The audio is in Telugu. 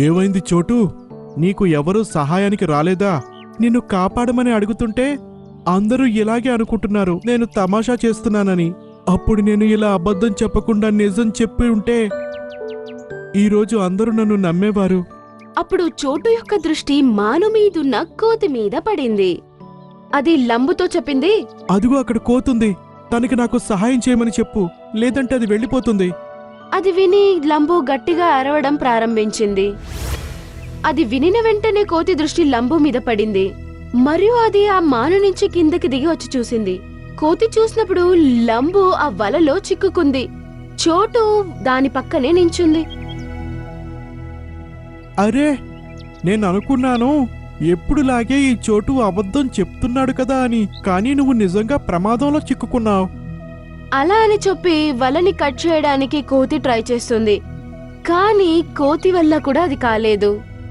ఏమైంది చోటు? నీకు ఎవరూ సహాయానికి రాలేదా? నిన్ను కాపాడమని అడుగుతుంటే అందరూ ఇలాగే అనుకుంటున్నారు నేను తమాషా చేస్తున్నానని. అప్పుడు నేను ఇలా అబద్ధం చెప్పకుండా నిజం చెప్పి ఉంటే ఈరోజు అందరూ నన్ను నమ్మేవారు. అప్పుడు చోటు యొక్క దృష్టి మాను మీదున్న కోతి మీద పడింది. అది లంబుతో చెప్పింది, అదిగో అక్కడ కోతుంది. తనకి నాకు సహాయం చేయమని చెప్పు, లేదంటే అది వెళ్ళిపోతుంది. అది విని లంబు గట్టిగా అరవడం ప్రారంభించింది. అది వినిన వెంటనే కోతి దృష్టి లంబు మీద పడింది మరియు అది ఆ మాను నుంచి కిందకి దిగి వచ్చి చూసింది. కోతి చూసినప్పుడు లంబు ఆ వలలో చిక్కుకుంది. చోటు దాని పక్కనే నించుంది. అరే, నేను అనుకున్నాను ఎప్పుడులాగే ఈ చోటు అబద్ధం చెప్తున్నాడు కదా అని, కానీ నువ్వు నిజంగా ప్రమాదంలో చిక్కుకున్నావు. అలా అని చెప్పి వలని కట్ చేయడానికి కోతి ట్రై చేస్తుంది, కానీ కోతి వల్ల కూడా అది కాలేదు.